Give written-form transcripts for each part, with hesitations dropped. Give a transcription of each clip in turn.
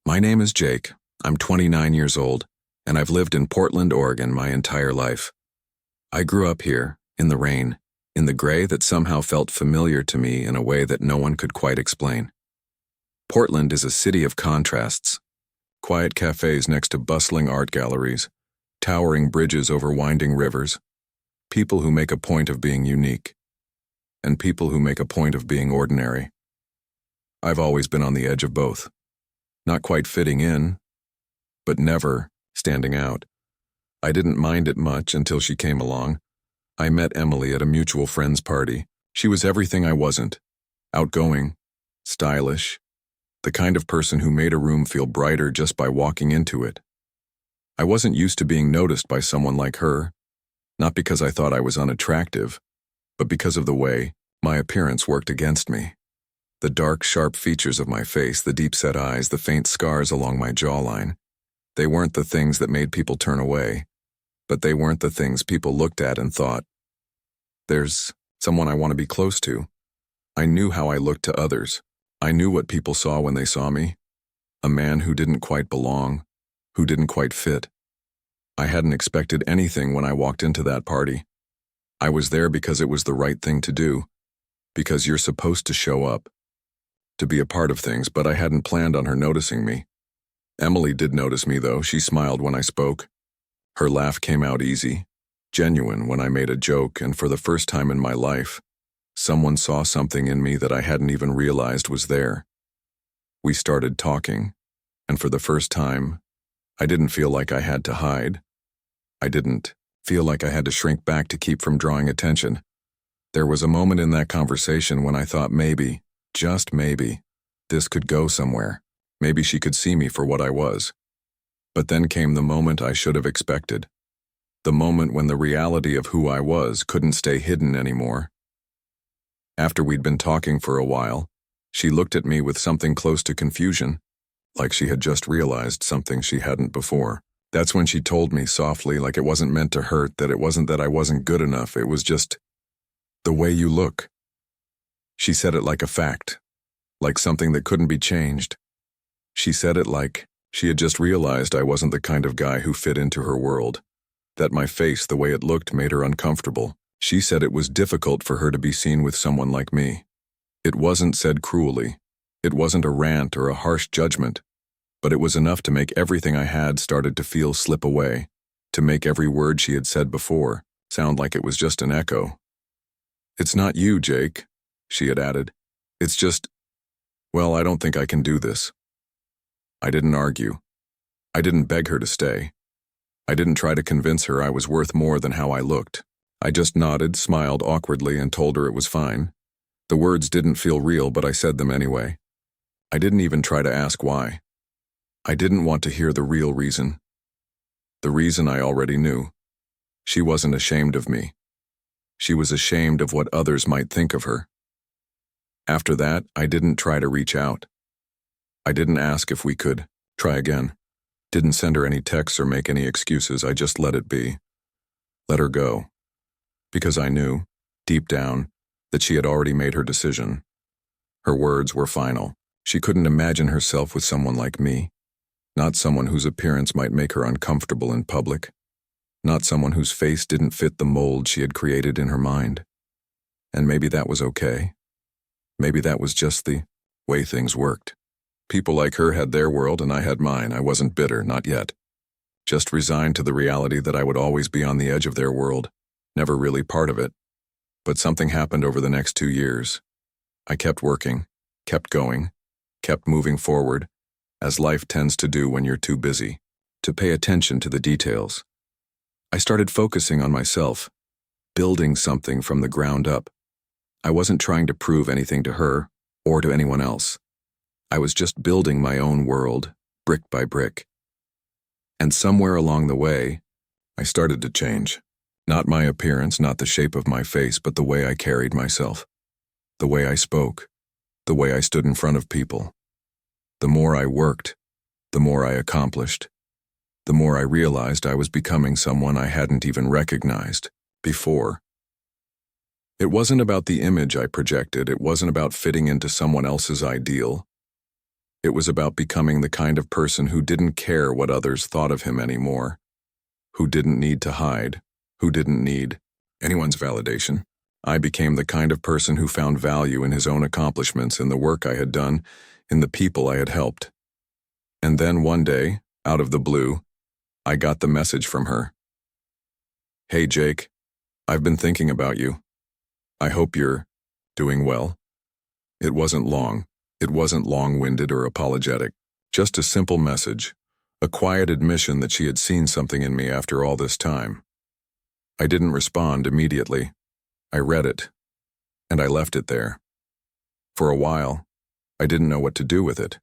My name is Jake. I'm 29 years old, and I've lived in Portland, Oregon my entire life. I grew up here, in the rain, in the gray that somehow felt familiar to me in a way that no one could quite explain. Portland is a city of contrasts. Quiet cafes next to bustling art galleries, towering bridges over winding rivers, people who make a point of being unique, and people who make a point of being ordinary. I've always been on the edge of both. Not quite fitting in, but never standing out. I didn't mind it much until she came along. I met Emily at a mutual friend's party. She was everything I wasn't. Outgoing, stylish, the kind of person who made a room feel brighter just by walking into it. I wasn't used to being noticed by someone like her, not because I thought I was unattractive, but because of the way my appearance worked against me. The dark, sharp features of my face, the deep-set eyes, the faint scars along my jawline. They weren't the things that made people turn away, but they weren't the things people looked at and thought, "There's someone I want to be close to." I knew how I looked to others. I knew what people saw when they saw me. A man who didn't quite belong, who didn't quite fit. I hadn't expected anything when I walked into that party. I was there because it was the right thing to do, because you're supposed to show up, to be a part of things, but I hadn't planned on her noticing me. Emily did notice me, though. She smiled when I spoke. Her laugh came out easy, genuine when I made a joke, and for the first time in my life, someone saw something in me that I hadn't even realized was there. We started talking, and for the first time, I didn't feel like I had to hide. I didn't feel like I had to shrink back to keep from drawing attention. There was a moment in that conversation when I thought maybe, just maybe, this could go somewhere. Maybe she could see me for what I was. But then came the moment I should have expected. The moment when the reality of who I was couldn't stay hidden anymore. After we'd been talking for a while, she looked at me with something close to confusion, like she had just realized something she hadn't before. That's when she told me softly, like it wasn't meant to hurt, that it wasn't that I wasn't good enough, it was just the way you look. She said it like a fact, like something that couldn't be changed. She said it like she had just realized I wasn't the kind of guy who fit into her world, that my face, the way it looked, made her uncomfortable. She said it was difficult for her to be seen with someone like me. It wasn't said cruelly. It wasn't a rant or a harsh judgment, but it was enough to make everything I had started to feel slip away, to make every word she had said before sound like it was just an echo. "It's not you, Jake," she had added. "It's just, well, I don't think I can do this." I didn't argue. I didn't beg her to stay. I didn't try to convince her I was worth more than how I looked. I just nodded, smiled awkwardly, and told her it was fine. The words didn't feel real, but I said them anyway. I didn't even try to ask why. I didn't want to hear the real reason. The reason I already knew. She wasn't ashamed of me. She was ashamed of what others might think of her. After that, I didn't try to reach out. I didn't ask if we could try again. Didn't send her any texts or make any excuses. I just let it be. Let her go. Because I knew, deep down, that she had already made her decision. Her words were final. She couldn't imagine herself with someone like me. Not someone whose appearance might make her uncomfortable in public. Not someone whose face didn't fit the mold she had created in her mind. And maybe that was okay. Maybe that was just the way things worked. People like her had their world and I had mine. I wasn't bitter, not yet. Just resigned to the reality that I would always be on the edge of their world, never really part of it. But something happened over the next 2 years. I kept working, kept going, kept moving forward, as life tends to do when you're too busy to pay attention to the details. I started focusing on myself, building something from the ground up. I wasn't trying to prove anything to her or to anyone else. I was just building my own world, brick by brick. And somewhere along the way, I started to change. Not my appearance, not the shape of my face, but the way I carried myself. The way I spoke. The way I stood in front of people. The more I worked, the more I accomplished. The more I realized I was becoming someone I hadn't even recognized before. It wasn't about the image I projected. It wasn't about fitting into someone else's ideal. It was about becoming the kind of person who didn't care what others thought of him anymore, who didn't need to hide, who didn't need anyone's validation. I became the kind of person who found value in his own accomplishments, in the work I had done, in the people I had helped. And then one day, out of the blue, I got the message from her. "Hey Jake, I've been thinking about you. I hope you're doing well." It wasn't long. It wasn't long-winded or apologetic. Just a simple message, a quiet admission that she had seen something in me after all this time. I didn't respond immediately. I read it, and I left it there. For a while, I didn't know what to do with it.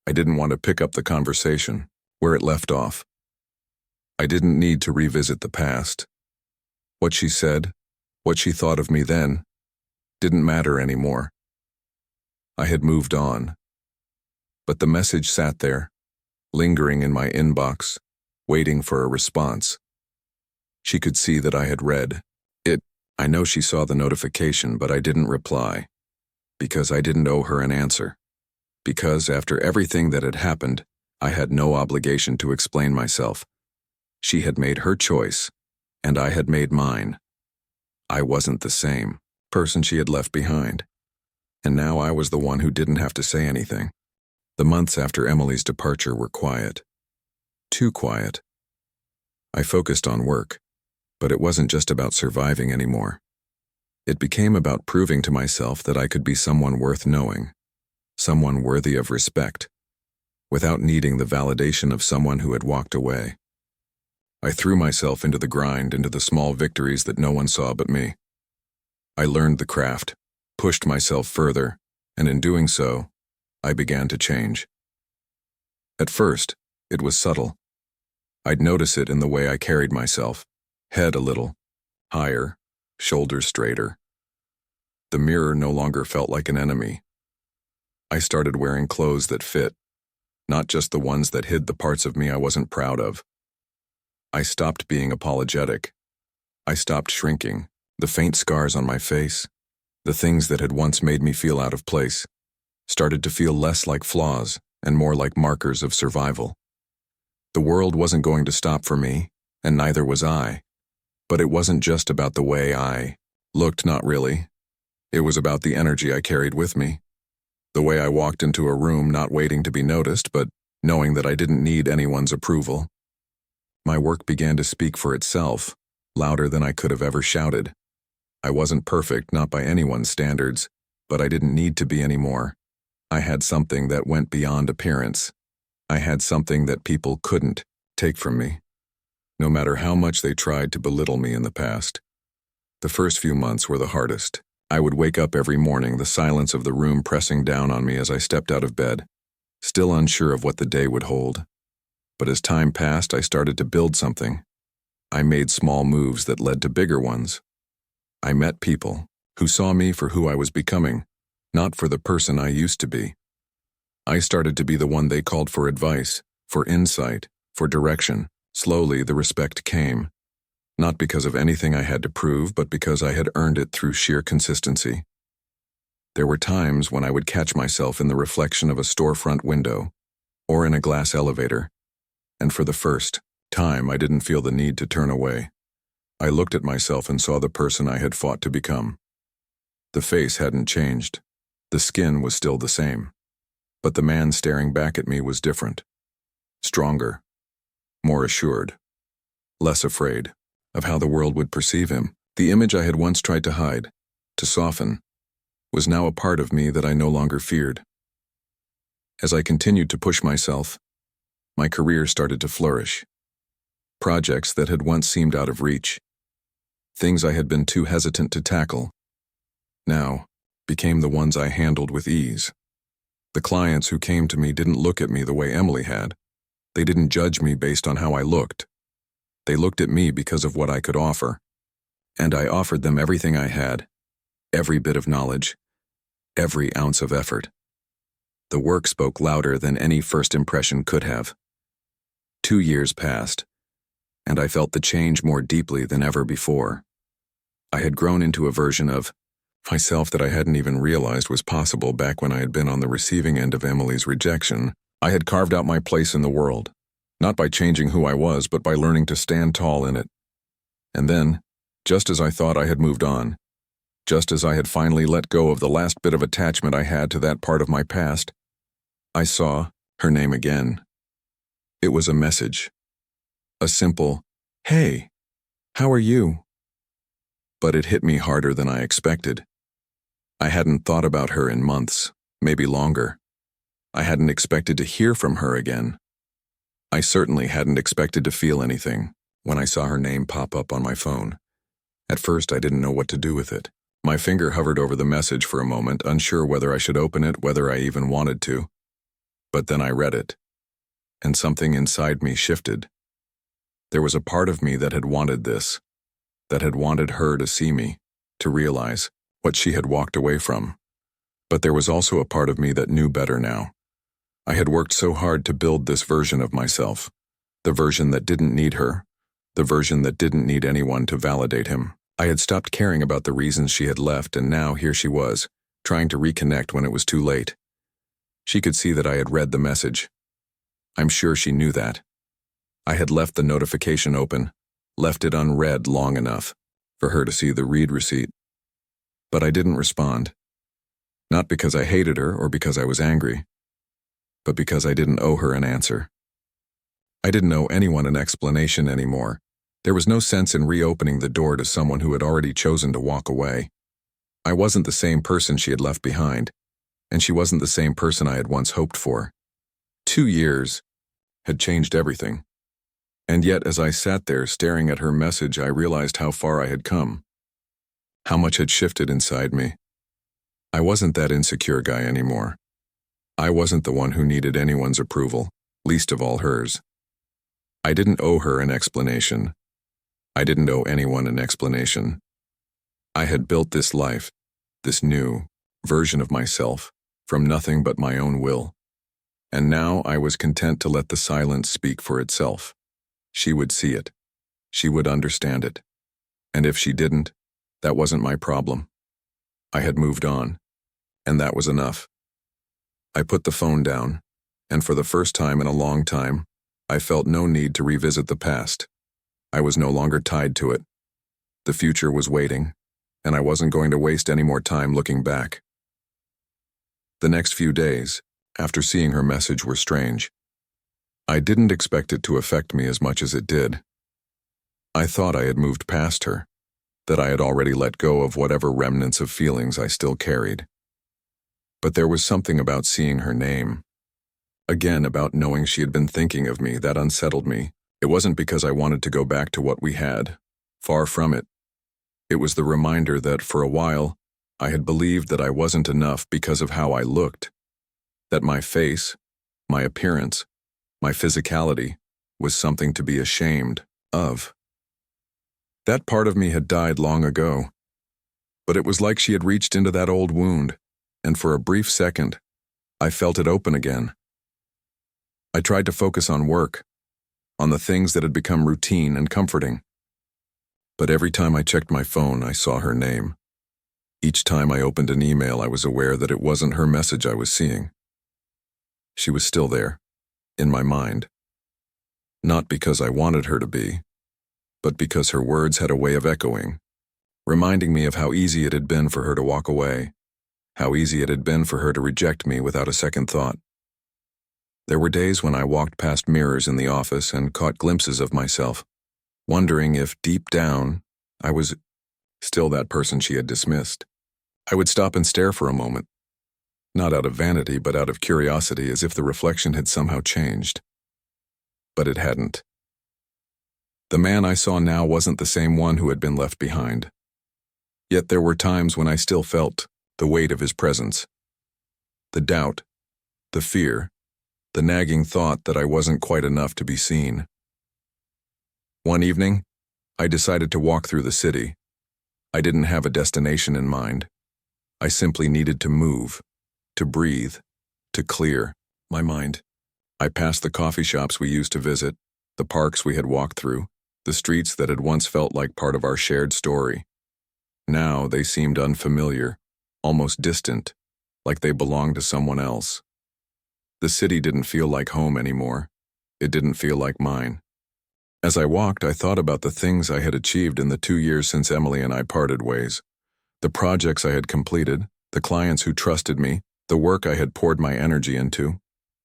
I didn't want to pick up the conversation where it left off. I didn't need to revisit the past. What she said, what she thought of me then, didn't matter anymore. I had moved on. But the message sat there, lingering in my inbox, waiting for a response. She could see that I had read it. I know she saw the notification, but I didn't reply, because I didn't owe her an answer. Because after everything that had happened, I had no obligation to explain myself. She had made her choice, and I had made mine. I wasn't the same person she had left behind. And now I was the one who didn't have to say anything. The months after Emily's departure were quiet. Too quiet. I focused on work, but it wasn't just about surviving anymore. It became about proving to myself that I could be someone worth knowing, someone worthy of respect, without needing the validation of someone who had walked away. I threw myself into the grind, into the small victories that no one saw but me. I learned the craft, pushed myself further, and in doing so, I began to change. At first, it was subtle. I'd notice it in the way I carried myself, head a little higher, shoulders straighter. The mirror no longer felt like an enemy. I started wearing clothes that fit, not just the ones that hid the parts of me I wasn't proud of. I stopped being apologetic. I stopped shrinking. The faint scars on my face, the things that had once made me feel out of place, started to feel less like flaws and more like markers of survival. The world wasn't going to stop for me, and neither was I. But it wasn't just about the way I looked, not really. It was about the energy I carried with me. The way I walked into a room not waiting to be noticed, but knowing that I didn't need anyone's approval. My work began to speak for itself, louder than I could have ever shouted. I wasn't perfect, not by anyone's standards, but I didn't need to be anymore. I had something that went beyond appearance. I had something that people couldn't take from me, no matter how much they tried to belittle me in the past. The first few months were the hardest. I would wake up every morning, the silence of the room pressing down on me as I stepped out of bed, still unsure of what the day would hold. But as time passed, I started to build something. I made small moves that led to bigger ones. I met people who saw me for who I was becoming, not for the person I used to be. I started to be the one they called for advice, for insight, for direction. Slowly, the respect came, not because of anything I had to prove, but because I had earned it through sheer consistency. There were times when I would catch myself in the reflection of a storefront window or in a glass elevator, and for the first time, I didn't feel the need to turn away. I looked at myself and saw the person I had fought to become. The face hadn't changed. The skin was still the same. But the man staring back at me was different. Stronger. More assured. Less afraid of how the world would perceive him. The image I had once tried to hide, to soften, was now a part of me that I no longer feared. As I continued to push myself, my career started to flourish. Projects that had once seemed out of reach, things I had been too hesitant to tackle, now became the ones I handled with ease. The clients who came to me didn't look at me the way Emily had. They didn't judge me based on how I looked. They looked at me because of what I could offer. And I offered them everything I had, every bit of knowledge, every ounce of effort. The work spoke louder than any first impression could have. 2 years passed, and I felt the change more deeply than ever before. I had grown into a version of Myself that I hadn't even realized was possible back when I had been on the receiving end of Emily's rejection. I had carved out my place in the world, not by changing who I was, but by learning to stand tall in it. And then, just as I thought I had moved on, just as I had finally let go of the last bit of attachment I had to that part of my past, I saw her name again. It was a message. A simple, "Hey, how are you?" But it hit me harder than I expected. I hadn't thought about her in months, maybe longer. I hadn't expected to hear from her again. I certainly hadn't expected to feel anything when I saw her name pop up on my phone. At first, I didn't know what to do with it. My finger hovered over the message for a moment, unsure whether I should open it, whether I even wanted to. But then I read it, and something inside me shifted. There was a part of me that had wanted this, that had wanted her to see me, to realize what she had walked away from. But there was also a part of me that knew better now. I had worked so hard to build this version of myself, the version that didn't need her, the version that didn't need anyone to validate him. I had stopped caring about the reasons she had left, and now here she was, trying to reconnect when it was too late. She could see that I had read the message. I'm sure she knew that. I had left the notification open, left it unread long enough for her to see the read receipt. But I didn't respond. Not because I hated her or because I was angry, but because I didn't owe her an answer. I didn't owe anyone an explanation anymore. There was no sense in reopening the door to someone who had already chosen to walk away. I wasn't the same person she had left behind, and she wasn't the same person I had once hoped for. 2 years had changed everything. And yet, as I sat there staring at her message, I realized how far I had come, how much had shifted inside me. I wasn't that insecure guy anymore. I wasn't the one who needed anyone's approval, least of all hers. I didn't owe her an explanation. I didn't owe anyone an explanation. I had built this life, this new version of myself, from nothing but my own will. And now I was content to let the silence speak for itself. She would see it. She would understand it. And if she didn't, that wasn't my problem. I had moved on, and that was enough. I put the phone down, and for the first time in a long time, I felt no need to revisit the past. I was no longer tied to it. The future was waiting, and I wasn't going to waste any more time looking back. The next few days, after seeing her message, were strange. I didn't expect it to affect me as much as it did. I thought I had moved past her, that I had already let go of whatever remnants of feelings I still carried. But there was something about seeing her name, again about knowing she had been thinking of me, that unsettled me. It wasn't because I wanted to go back to what we had. Far from it. It was the reminder that, for a while, I had believed that I wasn't enough because of how I looked, that my face, my appearance, my physicality was something to be ashamed of. That part of me had died long ago, but it was like she had reached into that old wound, and for a brief second, I felt it open again. I tried to focus on work, on the things that had become routine and comforting. But every time I checked my phone, I saw her name. Each time I opened an email, I was aware that it wasn't her message I was seeing. She was still there, in my mind. Not because I wanted her to be, but because her words had a way of echoing, reminding me of how easy it had been for her to walk away, how easy it had been for her to reject me without a second thought. There were days when I walked past mirrors in the office and caught glimpses of myself, wondering if deep down I was still that person she had dismissed. I would stop and stare for a moment, not out of vanity but out of curiosity, as if the reflection had somehow changed. But it hadn't. The man I saw now wasn't the same one who had been left behind. Yet there were times when I still felt the weight of his presence. The doubt, the fear, the nagging thought that I wasn't quite enough to be seen. One evening, I decided to walk through the city. I didn't have a destination in mind. I simply needed to move, to breathe, to clear my mind. I passed the coffee shops we used to visit, the parks we had walked through, the streets that had once felt like part of our shared story. Now they seemed unfamiliar, almost distant, like they belonged to someone else. The city didn't feel like home anymore. It didn't feel like mine. As I walked, I thought about the things I had achieved in the 2 years since Emily and I parted ways. The projects I had completed, the clients who trusted me, the work I had poured my energy into.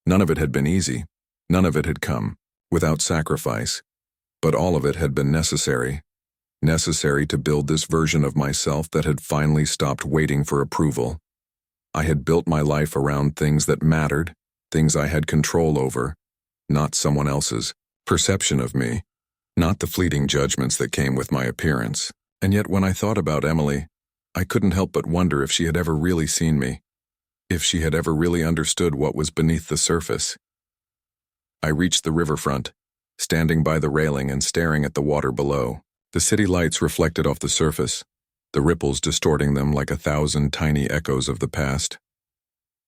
None of it had been easy. None of it had come without sacrifice. But all of it had been necessary. Necessary to build this version of myself that had finally stopped waiting for approval. I had built my life around things that mattered, things I had control over, not someone else's perception of me, not the fleeting judgments that came with my appearance. And yet when I thought about Emily, I couldn't help but wonder if she had ever really seen me, if she had ever really understood what was beneath the surface. I reached the riverfront, standing by the railing and staring at the water below. The city lights reflected off the surface, the ripples distorting them like 1,000 tiny echoes of the past.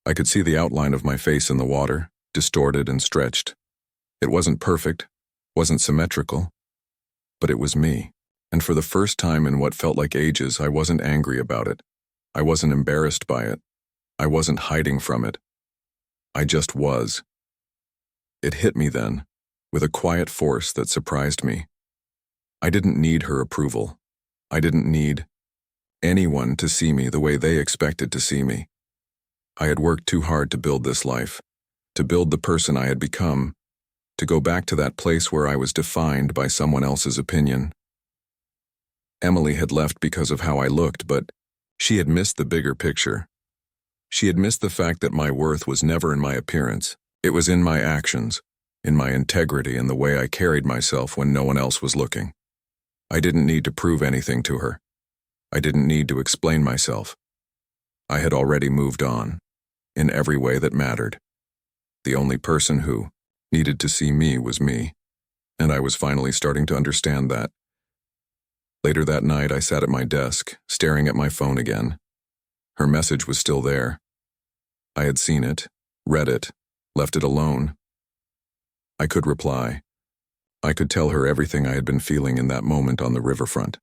I could see the outline of my face in the water, distorted and stretched. It wasn't perfect, wasn't symmetrical, but it was me. And for the first time in what felt like ages, I wasn't angry about it. I wasn't embarrassed by it. I wasn't hiding from it. I just was. It hit me then, with a quiet force that surprised me. I didn't need her approval. I didn't need anyone to see me the way they expected to see me. I had worked too hard to build this life, to build the person I had become, to go back to that place where I was defined by someone else's opinion. Emily had left because of how I looked, but she had missed the bigger picture. She had missed the fact that my worth was never in my appearance. It was in my actions, in my integrity and the way I carried myself when no one else was looking. I didn't need to prove anything to her. I didn't need to explain myself. I had already moved on, in every way that mattered. The only person who needed to see me was me, and I was finally starting to understand that. Later that night, I sat at my desk, staring at my phone again. Her message was still there. I had seen it, read it, left it alone. I could reply. I could tell her everything I had been feeling in that moment on the riverfront.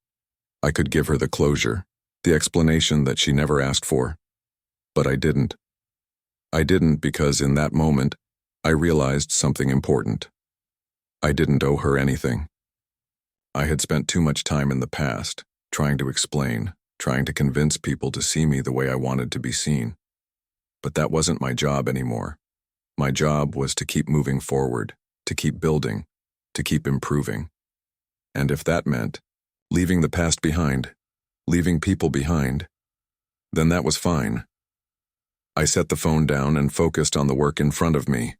I could give her the closure, the explanation that she never asked for. But I didn't. I didn't because in that moment, I realized something important. I didn't owe her anything. I had spent too much time in the past, trying to explain, trying to convince people to see me the way I wanted to be seen. But that wasn't my job anymore. My job was to keep moving forward, to keep building, to keep improving. And if that meant leaving the past behind, leaving people behind, then that was fine. I set the phone down and focused on the work in front of me.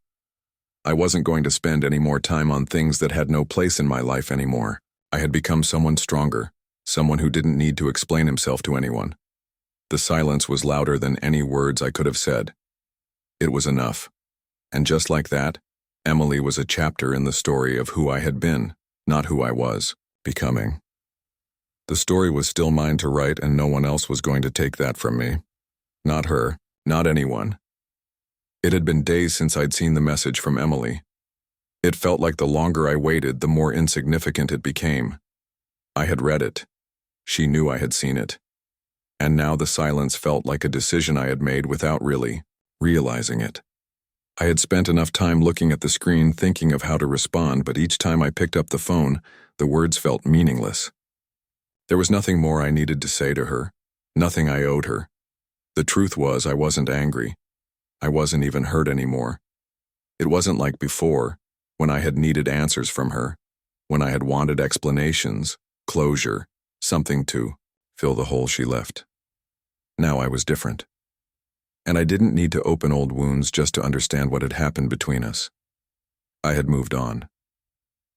I wasn't going to spend any more time on things that had no place in my life anymore. I had become someone stronger, someone who didn't need to explain himself to anyone. The silence was louder than any words I could have said. It was enough. And just like that, Emily was a chapter in the story of who I had been, not who I was becoming. The story was still mine to write, and no one else was going to take that from me. Not her, not anyone. It had been days since I'd seen the message from Emily. It felt like the longer I waited, the more insignificant it became. I had read it. She knew I had seen it. And now the silence felt like a decision I had made without really realizing it. I had spent enough time looking at the screen thinking of how to respond, but each time I picked up the phone, the words felt meaningless. There was nothing more I needed to say to her, nothing I owed her. The truth was I wasn't angry. I wasn't even hurt anymore. It wasn't like before, when I had needed answers from her, when I had wanted explanations, closure, something to fill the hole she left. Now I was different. And I didn't need to open old wounds just to understand what had happened between us. I had moved on.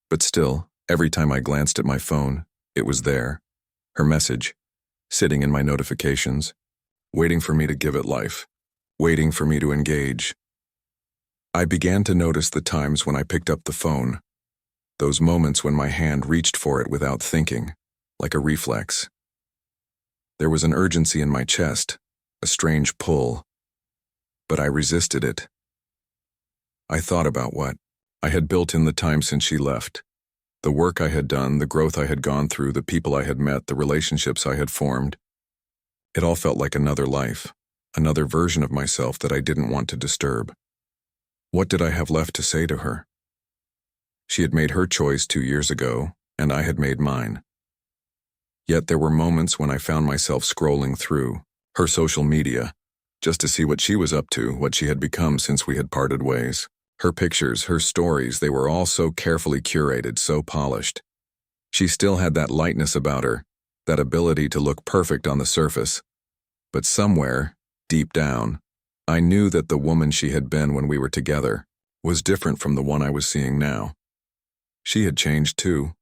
But still, every time I glanced at my phone, it was there, her message, sitting in my notifications, waiting for me to give it life, waiting for me to engage. I began to notice the times when I picked up the phone, those moments when my hand reached for it without thinking, like a reflex. There was an urgency in my chest, a strange pull, but I resisted it. I thought about what I had built in the time since she left, the work I had done, the growth I had gone through, the people I had met, the relationships I had formed. It all felt like another life, another version of myself that I didn't want to disturb. What did I have left to say to her? She had made her choice 2 years ago, and I had made mine. Yet there were moments when I found myself scrolling through her social media just to see what she was up to, what she had become since we had parted ways. Her pictures, her stories, they were all so carefully curated, so polished. She still had that lightness about her, that ability to look perfect on the surface. But somewhere, deep down, I knew that the woman she had been when we were together was different from the one I was seeing now. She had changed too.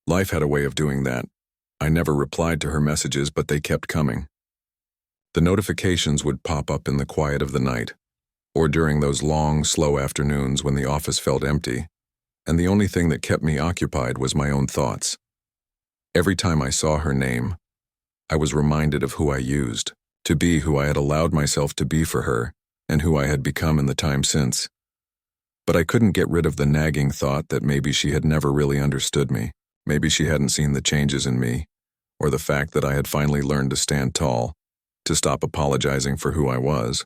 Life had a way of doing that. I never replied to her messages, but they kept coming. The notifications would pop up in the quiet of the night, or during those long, slow afternoons when the office felt empty, and the only thing that kept me occupied was my own thoughts. Every time I saw her name, I was reminded of who I used to be, who I had allowed myself to be for her, and who I had become in the time since. But I couldn't get rid of the nagging thought that maybe she had never really understood me. Maybe she hadn't seen the changes in me, or the fact that I had finally learned to stand tall, to stop apologizing for who I was.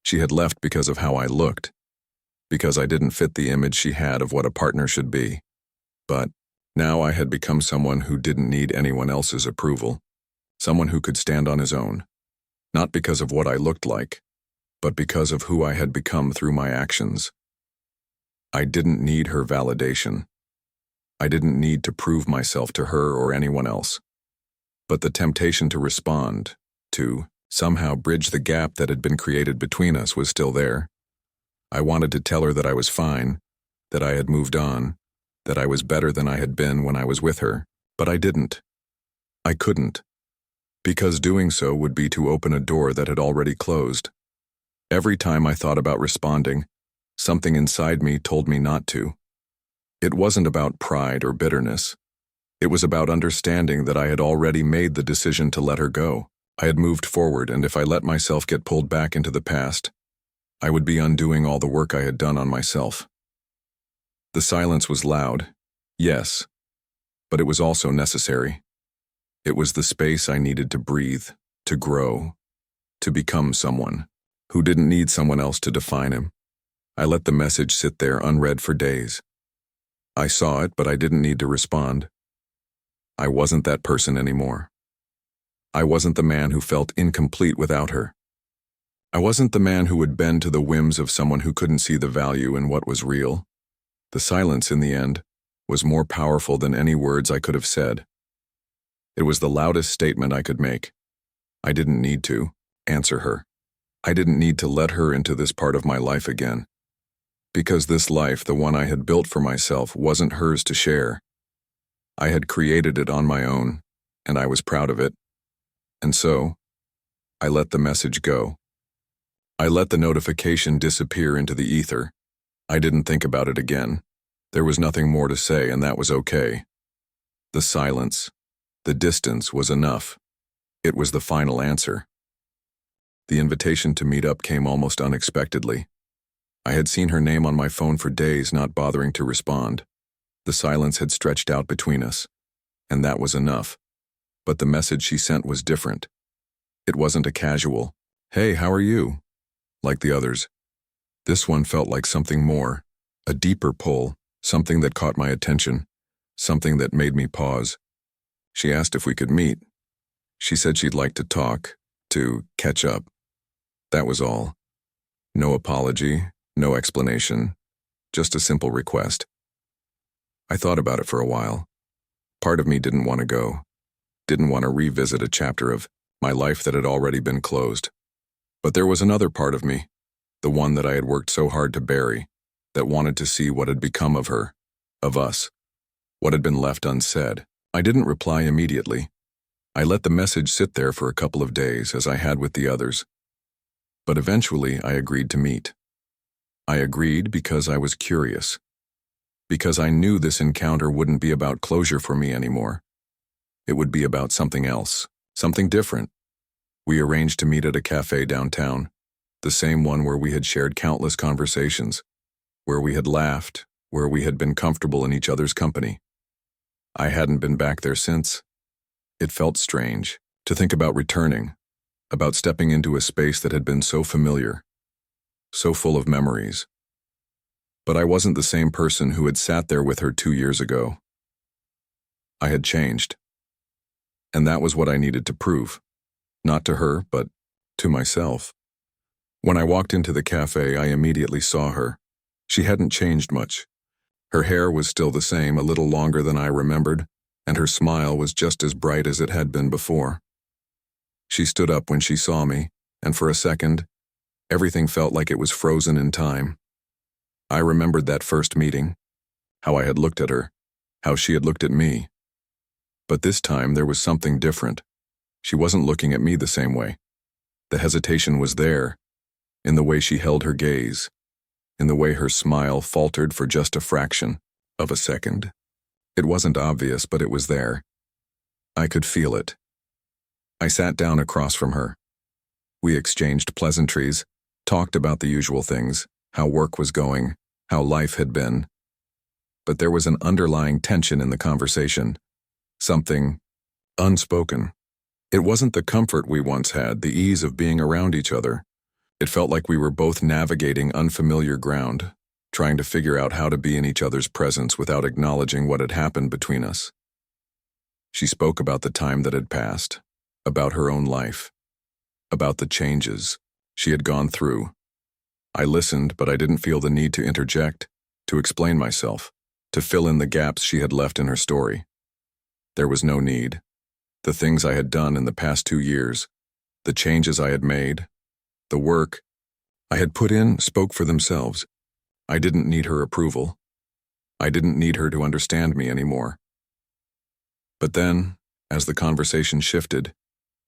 She had left because of how I looked, because I didn't fit the image she had of what a partner should be. But now I had become someone who didn't need anyone else's approval, someone who could stand on his own, not because of what I looked like, but because of who I had become through my actions. I didn't need her validation. I didn't need to prove myself to her or anyone else. But the temptation to respond, to somehow bridge the gap that had been created between us, was still there. I wanted to tell her that I was fine, that I had moved on, that I was better than I had been when I was with her, but I didn't. I couldn't, because doing so would be to open a door that had already closed. Every time I thought about responding, something inside me told me not to. It wasn't about pride or bitterness. It was about understanding that I had already made the decision to let her go. I had moved forward, and if I let myself get pulled back into the past, I would be undoing all the work I had done on myself. The silence was loud, yes, but it was also necessary. It was the space I needed to breathe, to grow, to become someone who didn't need someone else to define him. I let the message sit there unread for days. I saw it, but I didn't need to respond. I wasn't that person anymore. I wasn't the man who felt incomplete without her. I wasn't the man who would bend to the whims of someone who couldn't see the value in what was real. The silence, in the end, was more powerful than any words I could have said. It was the loudest statement I could make. I didn't need to answer her. I didn't need to let her into this part of my life again. Because this life, the one I had built for myself, wasn't hers to share. I had created it on my own, and I was proud of it. And so, I let the message go. I let the notification disappear into the ether. I didn't think about it again. There was nothing more to say, and that was okay. The silence, the distance was enough. It was the final answer. The invitation to meet up came almost unexpectedly. I had seen her name on my phone for days, not bothering to respond. The silence had stretched out between us, and that was enough. But the message she sent was different. It wasn't a casual, "Hey, how are you?" like the others. This one felt like something more, a deeper pull, something that caught my attention, something that made me pause. She asked if we could meet. She said she'd like to talk, to catch up. That was all. No apology, no explanation, just a simple request. I thought about it for a while. Part of me didn't want to go, didn't want to revisit a chapter of my life that had already been closed. But there was another part of me, the one that I had worked so hard to bury, that wanted to see what had become of her, of us, what had been left unsaid. I didn't reply immediately. I let the message sit there for a couple of days, as I had with the others. But eventually I agreed to meet. I agreed because I was curious. Because I knew this encounter wouldn't be about closure for me anymore. It would be about something else, something different. We arranged to meet at a cafe downtown, the same one where we had shared countless conversations, where we had laughed, where we had been comfortable in each other's company. I hadn't been back there since. It felt strange, to think about returning, about stepping into a space that had been so familiar, so full of memories. But I wasn't the same person who had sat there with her 2 years ago. I had changed. And that was what I needed to prove, not to her, but to myself. When I walked into the cafe, I immediately saw her. She hadn't changed much. Her hair was still the same, a little longer than I remembered, and her smile was just as bright as it had been before. She stood up when she saw me, and for a second, everything felt like it was frozen in time. I remembered that first meeting, how I had looked at her, how she had looked at me. But this time there was something different. She wasn't looking at me the same way. The hesitation was there, in the way she held her gaze, in the way her smile faltered for just a fraction of a second. It wasn't obvious, but it was there. I could feel it. I sat down across from her. We exchanged pleasantries, talked about the usual things, how work was going, how life had been. But there was an underlying tension in the conversation, something unspoken. It wasn't the comfort we once had, the ease of being around each other. It felt like we were both navigating unfamiliar ground, trying to figure out how to be in each other's presence without acknowledging what had happened between us. She spoke about the time that had passed, about her own life, about the changes she had gone through. I listened, but I didn't feel the need to interject, to explain myself, to fill in the gaps she had left in her story. There was no need. The things I had done in the past 2 years, the changes I had made, the work I had put in spoke for themselves. I didn't need her approval. I didn't need her to understand me anymore. But then, as the conversation shifted,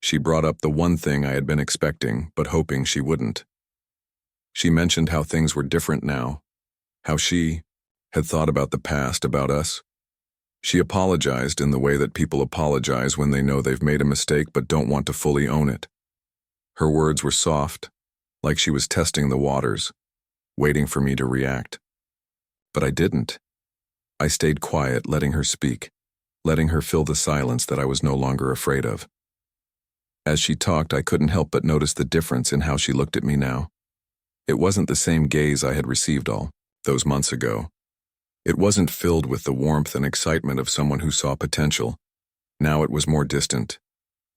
she brought up the one thing I had been expecting but hoping she wouldn't. She mentioned how things were different now, how she had thought about the past, about us. She apologized in the way that people apologize when they know they've made a mistake but don't want to fully own it. Her words were soft, like she was testing the waters, waiting for me to react. But I didn't. I stayed quiet, letting her speak, letting her fill the silence that I was no longer afraid of. As she talked, I couldn't help but notice the difference in how she looked at me now. It wasn't the same gaze I had received all those months ago. It wasn't filled with the warmth and excitement of someone who saw potential. Now it was more distant,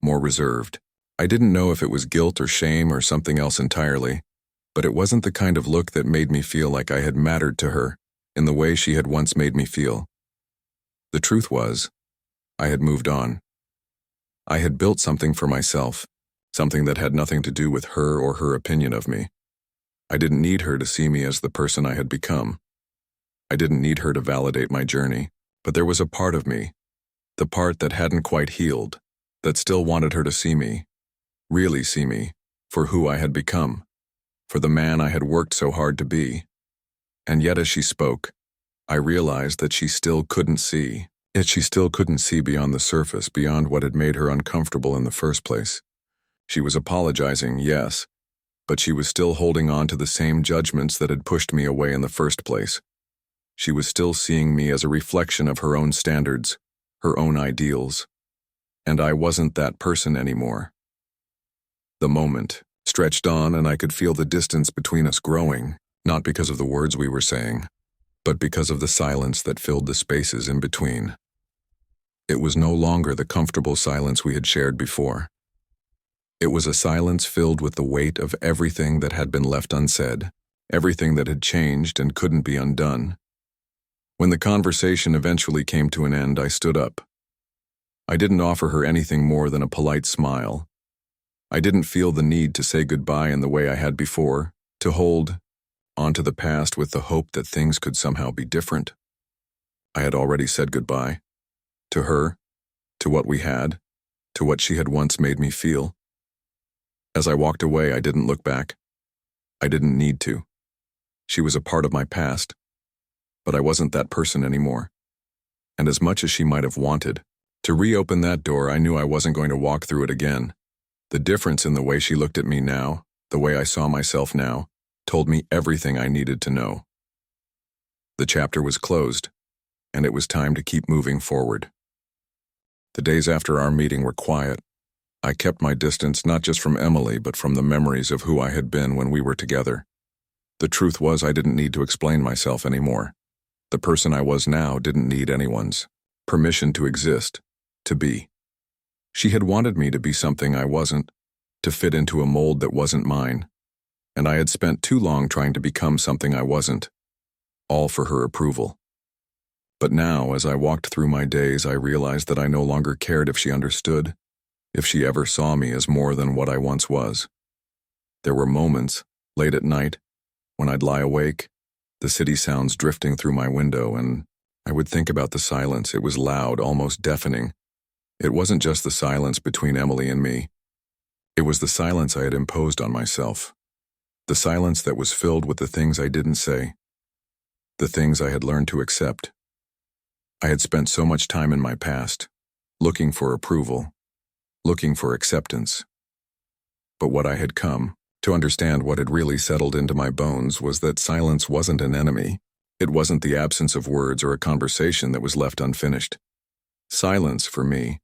more reserved. I didn't know if it was guilt or shame or something else entirely, but it wasn't the kind of look that made me feel like I had mattered to her in the way she had once made me feel. The truth was, I had moved on. I had built something for myself, something that had nothing to do with her or her opinion of me. I didn't need her to see me as the person I had become. I didn't need her to validate my journey, but there was a part of me, the part that hadn't quite healed, that still wanted her to see me, really see me, for who I had become, for the man I had worked so hard to be. And yet as she spoke, I realized that she still couldn't see. Yet she still couldn't see beyond the surface, beyond what had made her uncomfortable in the first place. She was apologizing, yes, but she was still holding on to the same judgments that had pushed me away in the first place. She was still seeing me as a reflection of her own standards, her own ideals. And I wasn't that person anymore. The moment stretched on, and I could feel the distance between us growing, not because of the words we were saying, but because of the silence that filled the spaces in between. It was no longer the comfortable silence we had shared before. It was a silence filled with the weight of everything that had been left unsaid, everything that had changed and couldn't be undone. When the conversation eventually came to an end, I stood up. I didn't offer her anything more than a polite smile. I didn't feel the need to say goodbye in the way I had before, to hold onto the past with the hope that things could somehow be different. I had already said goodbye. To her, to what we had, to what she had once made me feel. As I walked away, I didn't look back. I didn't need to. She was a part of my past, but I wasn't that person anymore. And as much as she might have wanted to reopen that door, I knew I wasn't going to walk through it again. The difference in the way she looked at me now, the way I saw myself now, told me everything I needed to know. The chapter was closed, and it was time to keep moving forward. The days after our meeting were quiet. I kept my distance not just from Emily, but from the memories of who I had been when we were together. The truth was I didn't need to explain myself anymore. The person I was now didn't need anyone's permission to exist, to be. She had wanted me to be something I wasn't, to fit into a mold that wasn't mine, and I had spent too long trying to become something I wasn't, all for her approval. But now, as I walked through my days, I realized that I no longer cared if she understood, if she ever saw me as more than what I once was. There were moments, late at night, when I'd lie awake, the city sounds drifting through my window, and I would think about the silence. It was loud, almost deafening. It wasn't just the silence between Emily and me. It was the silence I had imposed on myself. The silence that was filled with the things I didn't say, the things I had learned to accept. I had spent so much time in my past, looking for approval, looking for acceptance. But what I had come to understand, what had really settled into my bones, was that silence wasn't an enemy. It wasn't the absence of words or a conversation that was left unfinished. Silence, for me,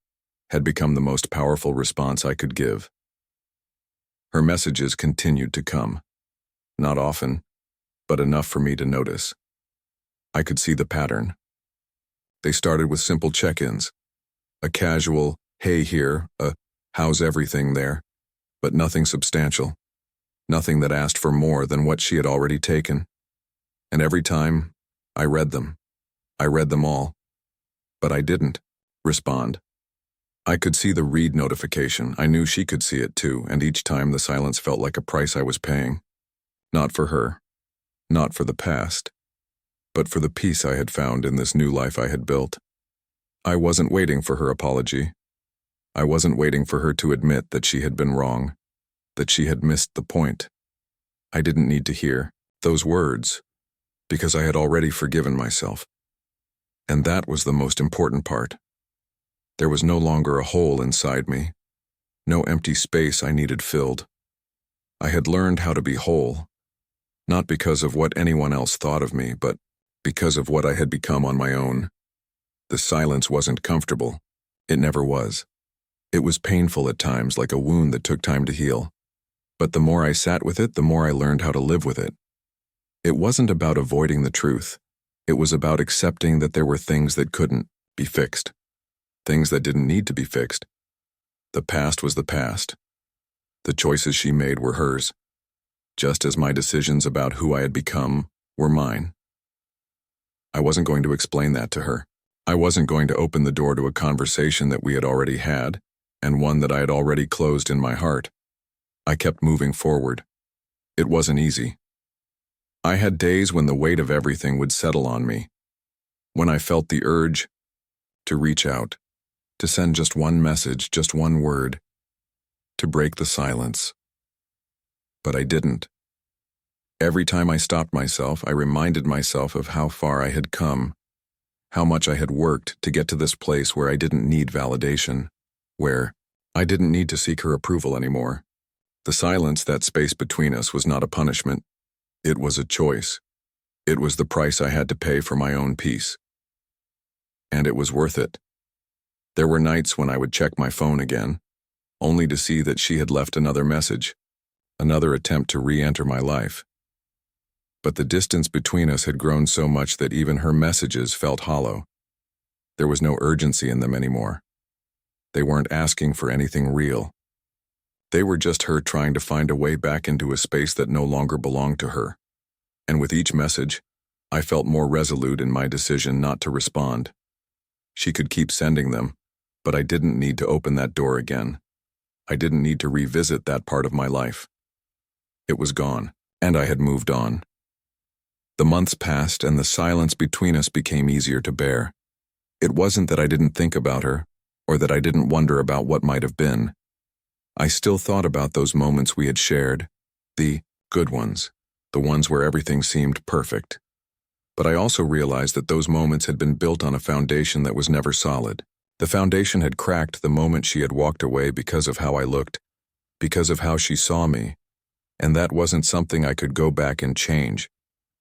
had become the most powerful response I could give. Her messages continued to come. Not often, but enough for me to notice. I could see the pattern. They started with simple check-ins. A casual, hey here, a how's everything there, but nothing substantial. Nothing that asked for more than what she had already taken. And every time, I read them. I read them all. But I didn't respond. I could see the read notification. I knew she could see it too, and each time the silence felt like a price I was paying. Not for her, not for the past, but for the peace I had found in this new life I had built. I wasn't waiting for her apology. I wasn't waiting for her to admit that she had been wrong, that she had missed the point. I didn't need to hear those words, because I had already forgiven myself. And that was the most important part. There was no longer a hole inside me, no empty space I needed filled. I had learned how to be whole, not because of what anyone else thought of me, but because of what I had become on my own. The silence wasn't comfortable. It never was. It was painful at times, like a wound that took time to heal. But the more I sat with it, the more I learned how to live with it. It wasn't about avoiding the truth. It was about accepting that there were things that couldn't be fixed. Things that didn't need to be fixed. The past was the past. The choices she made were hers, just as my decisions about who I had become were mine. I wasn't going to explain that to her. I wasn't going to open the door to a conversation that we had already had, and one that I had already closed in my heart. I kept moving forward. It wasn't easy. I had days when the weight of everything would settle on me, when I felt the urge to reach out, to send just one message, just one word, to break the silence. But I didn't. Every time I stopped myself, I reminded myself of how far I had come, how much I had worked to get to this place where I didn't need validation, where I didn't need to seek her approval anymore. The silence, that space between us, was not a punishment. It was a choice. It was the price I had to pay for my own peace. And it was worth it. There were nights when I would check my phone again, only to see that she had left another message, another attempt to re-enter my life. But the distance between us had grown so much that even her messages felt hollow. There was no urgency in them anymore. They weren't asking for anything real. They were just her trying to find a way back into a space that no longer belonged to her. And with each message, I felt more resolute in my decision not to respond. She could keep sending them, but I didn't need to open that door again. I didn't need to revisit that part of my life. It was gone, and I had moved on. The months passed, and the silence between us became easier to bear. It wasn't that I didn't think about her, or that I didn't wonder about what might have been. I still thought about those moments we had shared, the good ones, the ones where everything seemed perfect. But I also realized that those moments had been built on a foundation that was never solid. The foundation had cracked the moment she had walked away because of how I looked, because of how she saw me, and that wasn't something I could go back and change.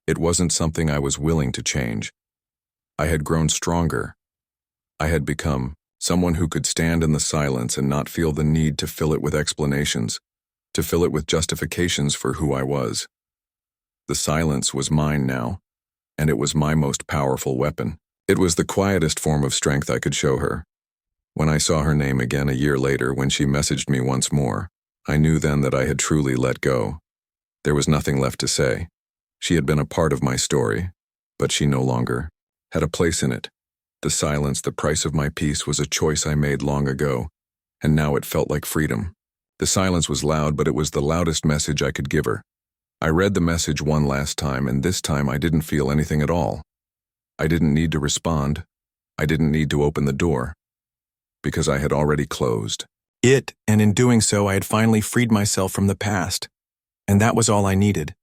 It wasn't something I was willing to change. I had grown stronger. I had become Someone who could stand in the silence and not feel the need to fill it with explanations, to fill it with justifications for who I was. The silence was mine now, and it was my most powerful weapon. It was the quietest form of strength I could show her. When I saw her name again a year later, when she messaged me once more, I knew then that I had truly let go. There was nothing left to say. She had been a part of my story, but she no longer had a place in it. The silence, the price of my peace, was a choice I made long ago, and now it felt like freedom. The silence was loud, but it was the loudest message I could give her. I read the message one last time, and this time I didn't feel anything at all. I didn't need to respond. I didn't need to open the door, because I had already closed it, and in doing so I had finally freed myself from the past, and that was all I needed.